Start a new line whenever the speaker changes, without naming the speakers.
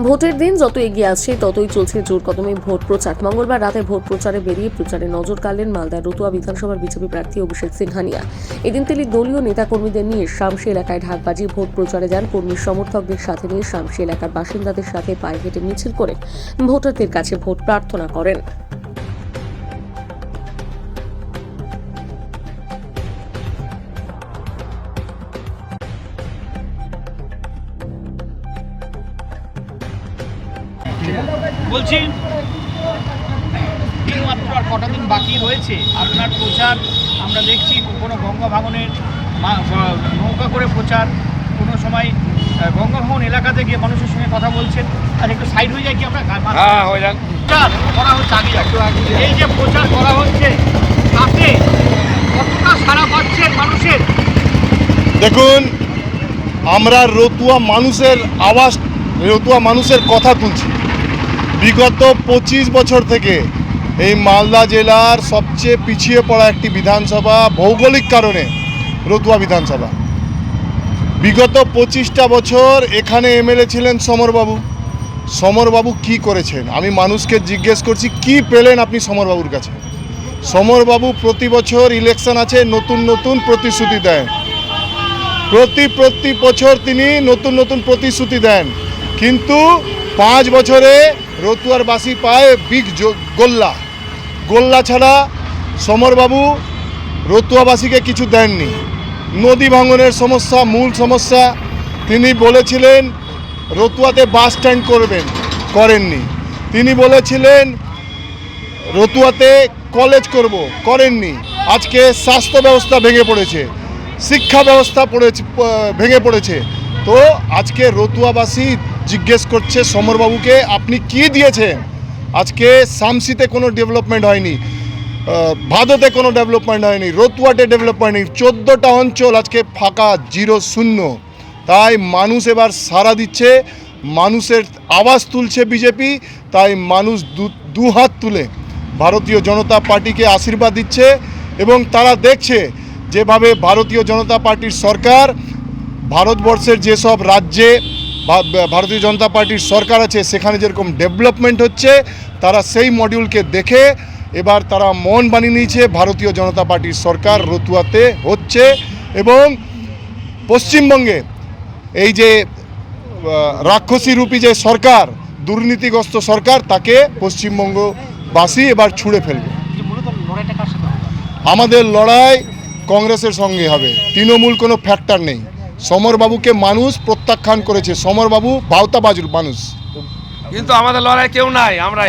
ভোটের দিন যত এগিয়ে আসছে ততই চলছে জোর কদমে ভোট প্রচার। মঙ্গলবার রাতে ভোট প্রচারে বেরিয়ে প্রচারে নজর কাড়লেন মালদার রতুয়া বিধানসভার বিজেপি প্রার্থী অভিষেক সিংহানিয়া। এদিন তিনি দলীয় নেতাকর্মীদের নিয়ে শামসি এলাকায় ঢাক বাজিয়ে ভোট প্রচারে যান। কর্মী সমর্থকদের সাথে নিয়ে শামসি এলাকার বাসিন্দাদের সাথে পায়ে হেঁটে মিছিল করে ভোটারদের কাছে ভোট প্রার্থনা করেন।
বলছি মাত্র আর কটা দিন বাকি রয়েছে আপনার প্রচার। আমরা দেখছি কোনো গঙ্গা ভাঙনের নৌকা করে প্রচার, কোনো সময় গঙ্গা ভাঙন এলাকাতে গিয়ে মানুষের সঙ্গে কথা বলছেন। আর একটু সাইড হয়ে যায় কি আমরা
হয়ে যাক
প্রচার করা হচ্ছে আগে এই যে প্রচার করা হচ্ছে তাতে কতটা সাড়া পাচ্ছেন মানুষের?
দেখুন, আমরা রতুয়া মানুষের আওয়াজ, রতুয়া মানুষের কথা তুলছি। বিগত 25 বছর থেকে এই মালদা জেলার সবচেয়ে পিছিয়ে পড়া একটি বিধানসভা ভৌগোলিক কারণে রতুয়া বিধানসভা। বিগত 25টা বছর এখানে এমএলএ ছিলেন সমরবাবু। সমরবাবু কি করেছেন? আমি মানুষকে জিজ্ঞেস করছি, কি পেলেন আপনি সমরবাবুর কাছে? সমরবাবু প্রতি বছর ইলেকশন আছে, নতুন নতুন প্রতিশ্রুতি দেন। প্রতি বছর তিনি নতুন নতুন প্রতিশ্রুতি দেন, কিন্তু 5 বছরে রতুয়ারবাসী পায় বিগ গোল্লা ছাড়া সমরবাবু রতুয়াবাসীকে কিছু দেননি। নদী ভাঙনের সমস্যা, মূল সমস্যা। তিনি বলেছিলেন রতুয়াতে বাস স্ট্যান্ড করবেন, করেননি। তিনি বলেছিলেন রতুয়াতে কলেজ করব, করেননি। আজকে স্বাস্থ্য ব্যবস্থা ভেঙে পড়েছে, শিক্ষা ব্যবস্থা ভেঙে পড়েছে। তো আজকে রতুয়াবাসী জিজ্ঞেস করছে সমরবাবুকে, আপনি কি দিয়েছেন? আজকে শামসিতে কোনো ডেভেলপমেন্ট হয়নি, ভাদতে কোনো ডেভেলপমেন্ট হয়নি, রতুয়াতে ডেভেলপমেন্ট হয়নি। 14টা অঞ্চল আজকে ফাঁকা, 0-0। তাই মানুষ এবার সাড়া দিচ্ছে, মানুষের আওয়াজ তুলছে বিজেপি। তাই মানুষ দু হাত তুলে ভারতীয় জনতা পার্টিকে আশীর্বাদ দিচ্ছে এবং তারা দেখছে যেভাবে ভারতীয় জনতা পার্টির সরকার ভারতবর্ষের যেসব রাজ্যে ভারতীয় জনতা পার্টির সরকার আছে সেখানে যেরকম ডেভেলপমেন্ট হচ্ছে, তারা সেই মডিউলকে দেখে এবার তারা মন বানিয়ে নিয়েছে ভারতীয় জনতা পার্টির সরকার রতুয়াতে হচ্ছে। এবং পশ্চিমবঙ্গে এই যে রাক্ষসী রূপী যে সরকার, দুর্নীতিগ্রস্ত সরকার, তাকে পশ্চিমবঙ্গবাসী এবার ছুঁড়ে ফেলবে। আমাদের লড়াই কংগ্রেসের সঙ্গে হবে, তৃণমূল কোনো ফ্যাক্টর নেই। সমরবাবুকে মানুষ প্রত্যাখ্যান করেছে, সমরবাবু ভাওতাবাজ মানুষ।
কিন্তু আমাদের লড়াই কেউ নাই, আমরা